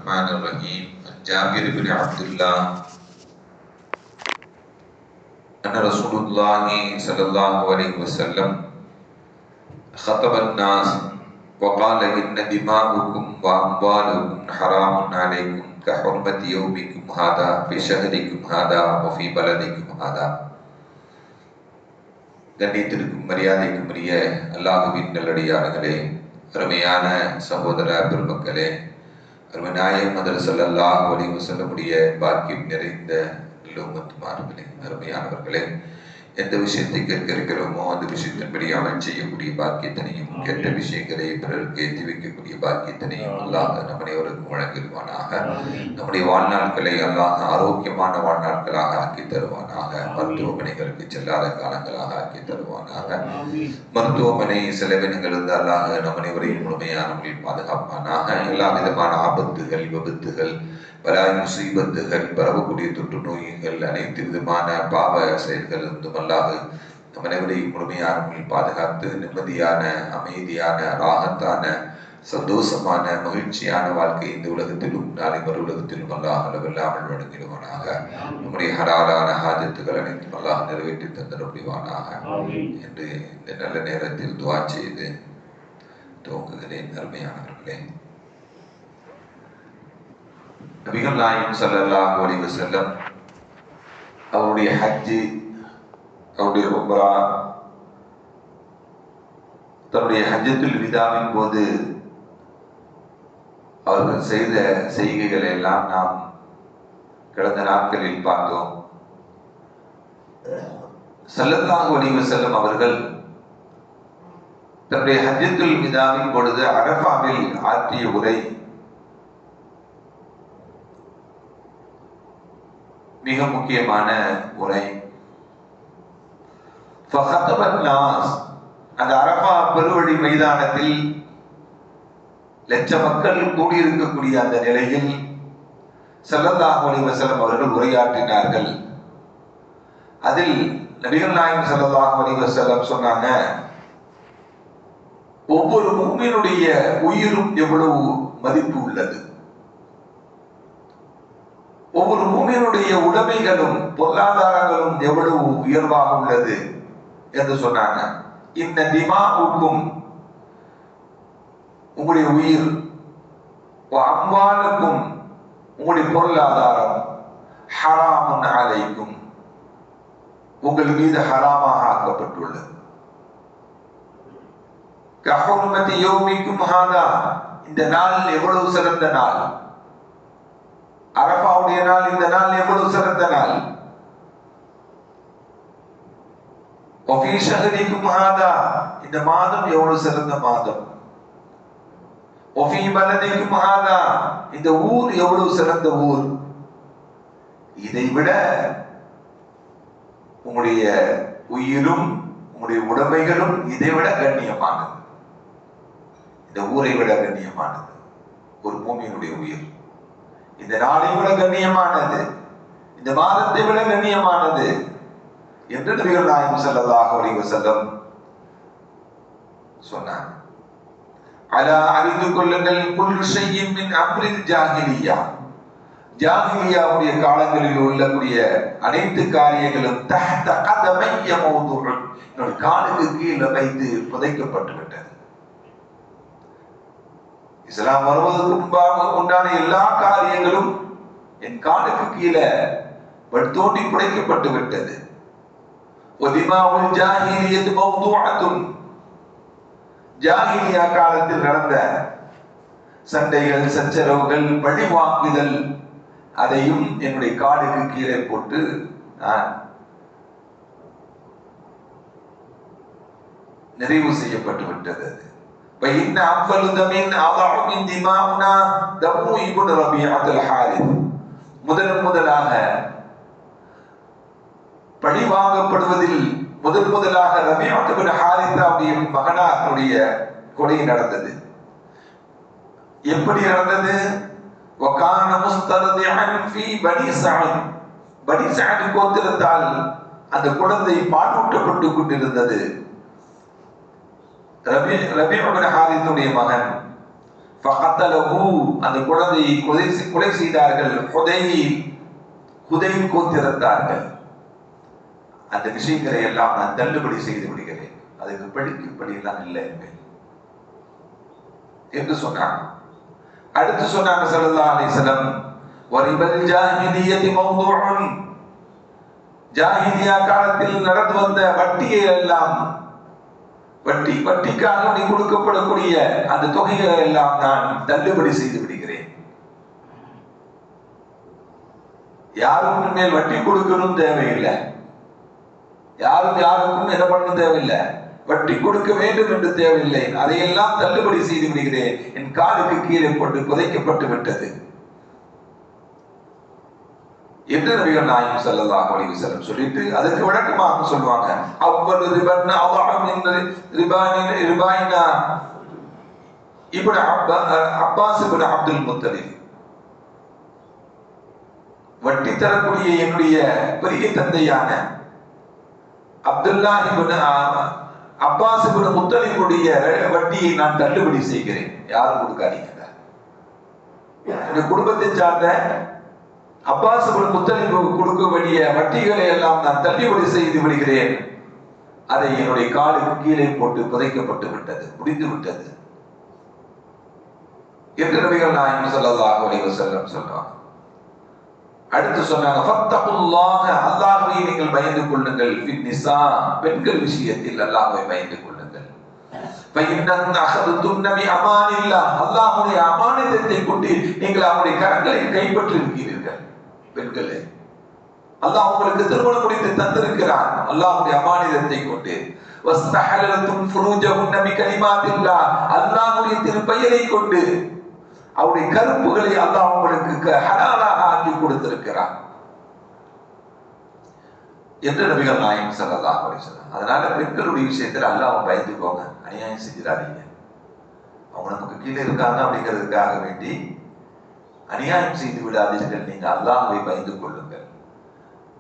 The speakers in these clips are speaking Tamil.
Bismillahirrahmanirrahim. Jabir bin Abdullah anna Rasulullah sallallahu alaihi wasallam khataba an-nas wa qala inna dima'ukum wa amwalukum haramun alaykum ka hurmati yawmikum hadha fi shahrikum hadha wa fi baladikum hadha. கண்ணியத்திற்கும் மரியாதைக்கும் உரிய அல்லாஹ்வின் நல்லடியார்களே, அருமையான சகோதர பெருமக்களே, அருமை நாயகம் ஸல்லல்லாஹு அலைஹி வஸல்லம் பாக்கியம் நிறைந்த உம்மத்துமார்களே, அருமையானவர்களே, எந்த விஷயத்தை கேட்க இருக்கிறோமோ அந்த விஷயத்தின்படி அமல் செய்யக்கூடிய பாக்கியத்தினையும், கெட்ட விஷயங்களை பிறருக்கு ஏற்றி வைக்கக்கூடிய பாக்கியத்தினையும் அல்லாஹ் நம் அனைவருக்கும் வழங்கிடுவானாக. நம்முடைய வாழ்நாட்களை அல்லாஹ் ஆரோக்கியமான வாழ்நாட்களாக ஆக்கி தருவானாக. மருத்துவமனைகளுக்கு செல்லாத காலங்களாக ஆக்கி தருவானாக. மருத்துவமனை செலவினங்கள் இருந்து அல்லாஹ் நம் அனைவரையும் முழுமையான முறையில் பாதுகாப்பானாக. எல்லா விதமான ஆபத்துகள், விபத்துகள், பலாய் முசீபத்துகள், பரவக்கூடிய தொற்று நோய்கள், அனைத்து விதமான பாவ செயல்கள் இருந்தும் அல்லாஹ் நம் அனைவரையும் முழுமையான முறையில் பாதுகாத்து நிம்மதியான, அமைதியான, ராகத்தான, சந்தோஷமான, மகிழ்ச்சியான வாழ்க்கை இந்த உலகத்திலும் நாளை மறு உலகத்திலும் அல்லாஹ் அளவில்லாமல் வழங்கிடுவானாக. நம்முடைய ஹலாலான ஹாஜத்துகள் அனைத்தும் அல்லாஹ் நிறைவேற்றி தந்திட முடிவானாக என்று இந்த நல்ல நேரத்தில் துஆ செய்து துவங்குகிறேன். அருமையானவர்களே, நபிகள் நாயகம் ஸல்லல்லாஹு அலைஹி வஸல்லம் அவருடைய ஹஜ்ஜு, அவருடைய உம்ரா, தன்னுடைய ஹஜ்ஜத்துல் விதாவின் போது அவர்கள் செய்த செய்கைகளை எல்லாம் நாம் கடந்த நாட்களில் பார்த்தோம். ஸல்லல்லாஹு அலைஹி வஸல்லம் அவர்கள் தன்னுடைய ஹஜ்ஜத்துல் விதாவின் பொழுது அரஃபாவில் ஆற்றிய உரை மிக முக்கியமான உரை. அந்த அரஃபா பெருவழி மைதானத்தில் லட்ச மக்கள் கூடியிருக்கக்கூடிய அந்த நிலையில் ஸல்லல்லாஹு அலைஹி வஸல்லம் அவர்கள் உரையாற்றினார்கள். அதில் நபிகள் நாயகம் ஸல்லல்லாஹு அலைஹி வஸல்லம் சொன்னாங்க, ஒவ்வொரு முஃமினுடைய உயிரும் எவ்வளவு மதிப்பு உள்ளது, ஒவ்வொரு முஃமினுடைய உடைமைகளும் பொருளாதாரங்களும் எவ்வளவு உயர்வாக உள்ளது என்று சொன்னாங்க. இந்த திமாவுக்கும், உங்களுடைய உயிர், அம்வாலுக்கும், உங்களுடைய பொருளாதாரம், ஹராமுன் அலைக்கும், உங்கள் மீது ஹராமாக ஆக்கப்பட்டுள்ளது. கஹுர்மதி யௌமிக்கும் ஹாதா, இந்த நாள் எவ்வளவு சிறந்த நாள், அரஃபாவுடைய நாள், இந்த நாள் எவ்வளவு சிறந்த நாள். வஃபீ ஷஹரிக்கும் ஹாதா, இந்த மாதம் எவ்வளவு சிறந்த மாதம். வஃபீ பலதிக்கும் ஹாதா, இந்த ஊர் எவ்வளவு சிறந்த ஊர். இதைவிட உங்களுடைய உயிரும் உங்களுடைய உடைமைகளும் இதைவிட கண்ணியமானது, இந்த ஊரை விட கண்ணியமானது ஒரு மூமியினுடைய உயிர். இந்த நாளை விட கண்ணியமானது, இந்த மாதத்தை விட கண்ணியமானது என்று நபிகள் நாயகம் ஸல்லல்லாஹு அலைஹி வஸல்லம் சொன்னார். அலா அறிந்து கொள்ளுங்கள், குல்லு ஷைஇன் மின் அம்ரில் ஜாஹிலியா, ஜாஹிலியாவுடைய காலங்களில் உள்ளக்கூடிய அனைத்து காரியங்களும் தஹ்த கதமைய மௌதுஉன், என்னுடைய காலுக்கு கீழே வைத்து புதைக்கப்பட்டு விட்டது. இஸ்லாம் வருவதற்கு முன்பாக உண்டான எல்லா காரியங்களும் என் காலுக்கு கீழே தோண்டி புதைக்கப்பட்டு விட்டது. ஒதிமாவுல் ஜாஹிலியத்து மௌதுஅத்துன், ஜாஹிலியா காலத்தில் நடந்த சண்டைகள், சச்சரவுகள், பழி வாங்குதல், அதையும் என்னுடைய காலுக்கு கீழே போட்டு நான் நிறைவு செய்யப்பட்டு விட்டது. முதலாக பழி வாங்கப்படுவதில் முதலாக ரபிஅத் பின் ஹாரிஸாவுடைய மகனாருடைய கொலை நடந்தது. எப்படி நடந்தது? வகான முஸ்தர்திஅன் ஃபீ பனி ஸஅத், பனி ஸஅத் கோத்திரத்தால் அந்த குழந்தை பாலூட்டப்பட்டு கொண்டிருந்தது. ரபீ இப்னு ஹாரிஸுடைய மகன் அந்த குழந்தையை கொலை செய்தார்கள். ஹுதைல் கோத்திரத்தார்கள். அந்த விஷயங்களை எல்லாம் நான் தள்ளுபடி செய்து விடுகிறேன், அதுக்கு படிக்கு எல்லாம் இல்லை என்று சொன்னாங்க. அடுத்து சொன்னாங்க ஸல்லல்லாஹு அலைஹி வஸல்லம், வரிபல் ஜாஹிலியத்தி மவ்துஉன், ஜாஹிலியா காலத்தில் நடந்து வந்த வட்டியை எல்லாம், வட்டிக்காக நீ கொடுக்கப்படக்கூடிய அந்த தொகைகளை எல்லாம் நான் தள்ளுபடி செய்து விடுகிறேன். யாருக்கும் மேல் வட்டி கொடுக்கணும் தேவையில்லை, யாருக்கும் என்ன பண்ணணும் தேவையில்லை, வட்டி கொடுக்க வேண்டும் என்று தேவையில்லை, அதையெல்லாம் தள்ளுபடி செய்து விடுகிறேன், என் காலுக்கு கீழே போட்டு புதைக்கப்பட்டு விட்டது என்று நபிகள் நாயகம் ஸல்லல்லாஹு அலைஹி வஸல்லம் சொல்லிட்டு அதுக்கு விளக்கமாக சொல்லுவாங்க. அவ்வளவு ரிபன்னா ரிபாயினா இப்னு அப்பாஸ் இப்னு அப்துல் முத்தலிப், வட்டி தரக்கூடிய என்னுடைய பெரிய தந்தையான அப்துல்லா இப்னு அப்பாஸ் இப்னு முத்தலிபுடைய வட்டியை நான் தள்ளுபடி செய்கிறேன், யாரும் கொடுக்காதீங்க. குடும்பத்தை சார்ந்த அப்பாஸ் இப்னு முத்தலிபு கொடுக்க வேண்டிய வட்டிகளை எல்லாம் நான் தள்ளுபடி செய்து விடுகிறேன், அதை என்னுடைய காலுக்கு கீழே போட்டு புதைக்கப்பட்டு விட்டது, முடிந்து விட்டது என்று நபிகள் நாயகம் ஸல்லல்லாஹு அலைஹி வஸல்லம் சொல்றாங்க. அடுத்து சொன்னாங்க, ஃபத்தகுல்லாஹ, அல்லாஹ்வை நீங்கள் பயந்து கொள்ளுங்கள், ஃபின்னிஸா, பெண்கள் விஷயத்தில் அல்லாஹ்வை பயந்து கொள்ளுங்கள். ஃபஇன்னஹுன்ன அஹதுத்துன்ன பிஅமானில்லாஹ், அல்லாஹ்வுடைய அமானிதத்தை கொண்டு நீங்கள் அவருடைய கரங்களை கைப்பற்றி இருக்கிறீர்கள். பெண்களே, அல்லாஹ் உங்களுக்கு திருமணம் முடித்து தந்திருக்கிறான் அல்லாஹ்வுடைய அமானிதத்தை கொண்டு. வஸ்தஹலத்தும் ஃபுரூஜஹுன்ன பிகலிமாத்தில்லாஹ், அல்லாஹ்வுடைய திருப்பெயரை கொண்டு அவருடைய கருப்புகளை அல்லாஹ் உங்களுக்கு ஹலாலாக ஆக்கி கொடுத்திருக்கிறார் என்று நபிகள் நாயகம் ஸல்லல்லாஹு அலைஹி வஸல்லம். அதனால பெண்களுடைய விஷயத்தில் அல்லாஹ்வை பயந்துக்கோங்க, அநியாயம் செஞ்சிடாதீங்க. அவங்க நமக்கு கீழே இருக்காங்க அப்படிங்கிறதுக்காக வேண்டி அநியாயம் செய்து விடாதீர்கள், நீங்க அல்லாஹ்வை பயந்து கொள்ளுங்கள்.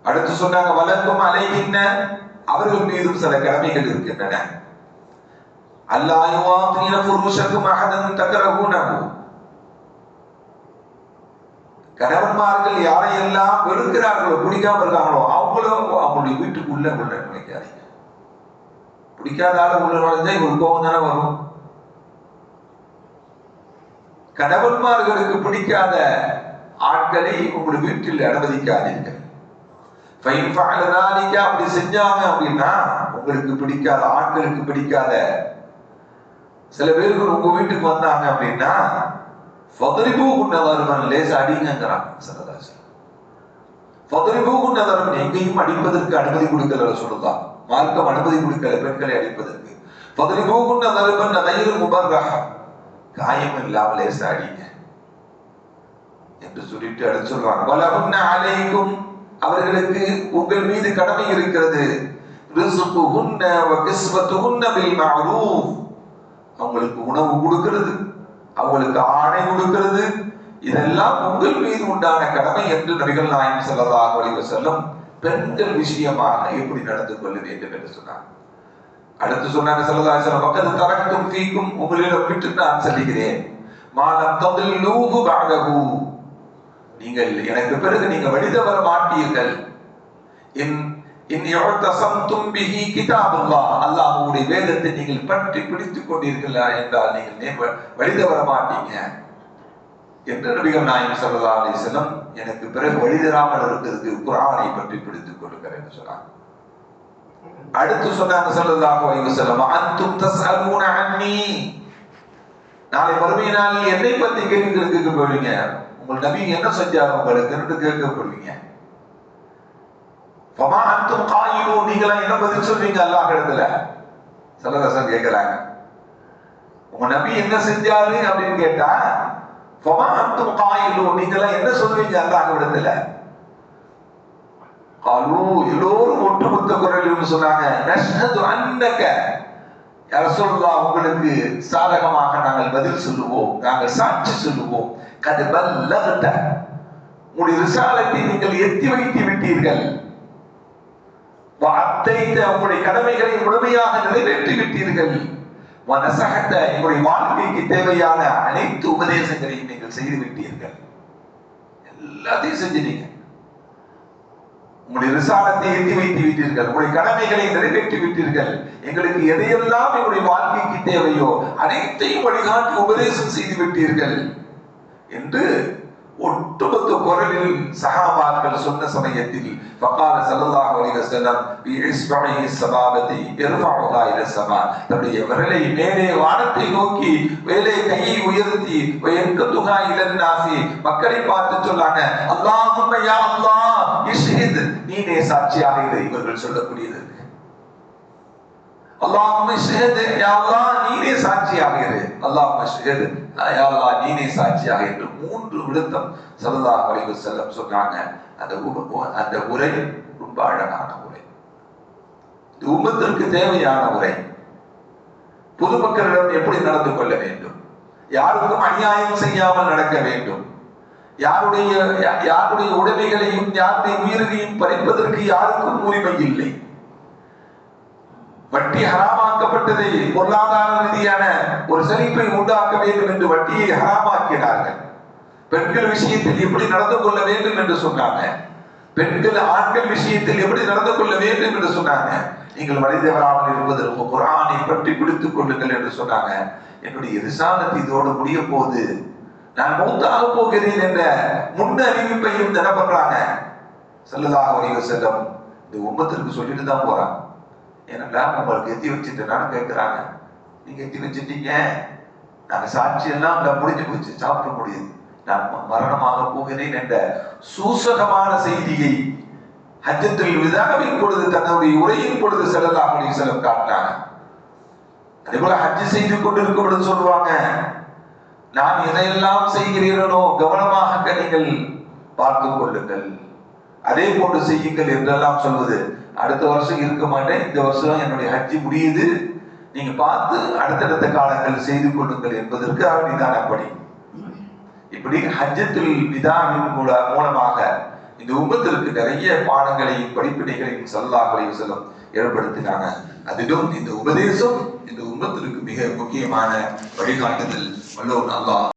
அடுத்து சொன்னாங்க, வலக்கும் அலைஹின்ன, அவர்கள் மீதும் சில கடமைகள் இருக்கின்றன. அல்லாஹ் யுவாத்தின ஃபுருஷக்கும் அஹதன் தக்ரஹூனஹு, கணவன்மார்கள் யாரையெல்லாம் வெறுக்கிறார்களோ, பிடிக்காம இருக்காங்களோ, அவங்களும் அவங்களுடைய வீட்டுக்குள்ள உள்ள நினைக்காதீங்க. பிடிக்காத ஆள உள்ள நுழைஞ்சா இவங்களுக்கு கோபம் தானே வரும். கணவன்மார்களுக்கு பிடிக்காத ஆட்களை உங்களுடைய வீட்டில் அனுமதிக்காதீர்கள். அப்படி செஞ்சாங்க அப்படின்னா, உங்களுக்கு பிடிக்காத ஆட்களுக்கு பிடிக்காத சில பேருக்கு உங்க வீட்டுக்கு வந்தாங்க அப்படின்னா, எங்கேயும் அடிப்பதற்கு அனுமதி கொடுக்கல சொல்லலாம், மார்க்கம் அனுமதி கொடுக்கல பெண்களை அடிப்பதற்கு. காயம் இல்லாமல் லேசா அடிங்க என்று சொல்லிட்டு அடுத்து சொல்றாங்க, அவர்களுக்கு உங்கள் மீது கடமை இருக்கிறது. அவங்களுக்கு உணவு கொடுக்கிறது, அவங்களுக்கு ஆணை கொடுக்கிறது, இதெல்லாம் உங்கள் மீது உண்டான கடமை என்று நபிகள் நாயகம் ஸல்லல்லாஹு அலைஹி வஸல்லம் பெண்கள் விஷயமாக எப்படி நடந்து கொள்ள வேண்டும் என்று சொன்னார். அடுத்து சொன்னாங்க ஸல்லல்லாஹு அலைஹி வஸல்லம், வகத் தரக்தும் ஃபீக்கும், உங்களிடம் விட்டு நான் சொல்கிறேன், மாலம் ததில்லூஹு பஅதஹு, நீங்கள் எனக்கு பிறகு நீங்க வழி தவற மாட்டீர்கள். இன் யுஅத்தஸம்தும் பிஹி கிதாபுல்லாஹ், அல்லாஹ்வுடைய வேதத்தை நீங்கள் பற்றி பிடித்துக் கொண்டீர்களா என்றால் நீங்கள் வழி தவற மாட்டீங்க என்று நபிகள் நாயகம் ஸல்லல்லாஹு அலைஹி வஸல்லம் எனக்கு பிறகு வழி தராமல் இருக்கிறதுக்கு குர்ஆனை பற்றி பிடித்துக் கொள்ளுங்கள் என்று சொன்னாங்க. அடுத்து சொன்னாங்க ஸல்லல்லாஹு அலைஹி வஸல்லம், அன்தும் தஸ்அலூன அன்னி, நாளை மறுமை நாளில் என்னை பற்றி கேட்க போவீங்க. உங்கள் நபி என்ன செஞ்சார் உங்களுக்கு என்று கேட்கப்படுவீங்க. ஃபமா அன்தும் காயிலூன், நீங்களா என்ன பதில் சொல்வீங்க அல்லாஹ் இடத்துல? ஸல்லல்லாஹு அலைஹி வஸல்லம் கேக்குறாங்க, உங்க நபி என்ன செஞ்சாரு அப்படின்னு கேட்டா, ஃபமா அன்தும் காயிலூன், நீங்களா என்ன சொல்வீங்க அல்லாஹ் இடத்துல? காலூ, எல்லோரும் ஒட்டுமொத்த குரலில் சொன்னாங்க, நஷ்ஹது அன்னக யா ரசூலுல்லாஹ், உங்களுக்கு சாதகமாக நாங்கள் பதில் சொல்லுவோம், நாங்கள் சாட்சி சொல்லுவோம். கத் பல்லகத, உங்களுடைய ரிசாலத்தை நீங்கள் எத்தி வைத்து விட்டீர்கள். வஅத்தைத, உங்களுடைய கடமைகளை முழுமையாக நிறைவேற்றி விட்டீர்கள். எங்களுடைய வாழ்க்கைக்கு தேவையான அனைத்து உபதேசங்களையும் நீங்கள் செய்து விட்டீர்கள். எல்லாத்தையும் செஞ்சிட்டீங்க. உங்களுடைய ரிசாலத்தை எட்டி வைத்து விட்டீர்கள். உங்களுடைய கடமைகளை நிறைவேற்றி விட்டீர்கள். எங்களுக்கு எதையெல்லாம் எங்களுடைய வாழ்க்கைக்கு தேவையோ அனைத்தையும் வழிகாட்டி உபதேசம் செய்து விட்டீர்கள் என்று ஒட்டுமொத்த குரலில் சஹாபாக்கள் சொன்ன சமயத்தில் ஃபகால ஸல்லல்லாஹு அலைஹி வஸல்லம் பிஇஸ்பஹி ஸபாபதி இர்ஃபஉஹா இல ஸமா, தன்னுடைய விரலை மேலே வானத்தை நோக்கி மேலே கையை உயர்த்தி வயன்கதுஹா இலன் நாசி, மக்களை பார்த்து சொன்னாங்க, அல்லாஹும்ம யா அல்லாஹ் இஷ்ஹித், நீனே சாட்சியாக இரு. இவர்கள் சொல்லக்கூடியது அல்லாஹும்ம இஷ்ஹித், யா அல்லாஹ் நீனே சாட்சியாக இரு, அல்லாஹும்ம இஷ்ஹித், யா அல்லாஹ் நீனே சாட்சியாக என்று 3 விழுத்தம் ஸல்லல்லாஹு அலைஹி வஸல்லம் சொன்னாங்க. அந்த உரை ரொம்ப அழகான உரை, இந்த உம்மத்திற்கு தேவையான உரை. பொதுமக்களிடம் எப்படி நடந்து கொள்ள வேண்டும், யாருக்கும் அநியாயம் செய்யாமல் நடக்க வேண்டும், யாருடைய உடைமைகளையும் யாருடைய உயிர்களையும் பறிப்பதற்கு யாருக்கும் உரிமை இல்லை. வட்டி ஹராமாக்கப்பட்டதை பொருளாதார ரீதியான ஒரு செழிப்பை உண்டாக்க வேண்டும் என்று வட்டியை ஹராமாக்கினார்கள். பெண்கள் விஷயத்தில் எப்படி நடந்து கொள்ள வேண்டும் என்று சொன்னாங்க. பெண்கள் ஆண்கள் விஷயத்தில் எப்படி நடந்து கொள்ள வேண்டும் என்று சொன்னாங்க. நீங்கள் வழிதவறாமல் இருப்பதற்கு குர்ஆனை பற்றி பிடித்துக் கொள்ளுங்கள் என்று சொன்னாங்க. என்னுடைய ரிசாலத் இதோடு முடிய போது, நான் மௌத்தாக போகிறேன் என்ற முன் அறிவிப்பையும் என்ன பண்றாங்க ஸல்லல்லாஹு அலைஹி வஸல்லம் இந்த உம்மத்திற்கு சொல்லிட்டு தான் போறாங்க. ஏன்னா உங்களுக்கு எத்தி வச்சுட்டேன்னு கேட்கிறாங்க. நீங்க எத்தி வச்சுட்டீங்க, நாங்க சாட்சி எல்லாம் முடிஞ்சு போச்சு, சாப்பிட முடியுது, நான் மரணமாக போகிறேன் என்ற சூசகமான செய்தியை ஹஜ்ஜத்துல் விதாவின் பொழுது தன்னுடைய உரையின் பொழுது ஸல்லல்லாஹு அலைஹி வஸல்லம் காட்டினாங்க. அதே போல ஹஜ் செய்து கொண்டிருக்கும் பொழுது சொல்லுவாங்க, நான் எதையெல்லாம் செய்கிறீர்களோ கவனமாக நீங்கள் பார்த்துக் கொள்ளுங்கள், அதே போன்று செய்யுங்கள் என்றெல்லாம் சொல்வது. அடுத்த வருஷம் இருக்க மாட்டேன், இந்த வருஷம் என்னுடைய ஹஜ்ஜி முடியுது, நீங்க பார்த்து அடுத்தடுத்த காலங்கள் செய்து கொள்ளுங்கள் என்பதற்கு அவனிதான். அப்படி இப்படி ஹஜ்ஜத்துல் விதாவின் மூலமாக இந்த உம்மத்திற்கு நிறைய பாடங்களையும் படிப்பினைகளையும் ஸல்லல்லாஹு அலைஹி வஸல்லம் ஏற்படுத்தினாங்க. அதிலும் இந்த உபதேசம் இந்த உம்மத்திற்கு மிக முக்கியமான வழிகாட்டுதல். வல்லோன் அல்லாஹ்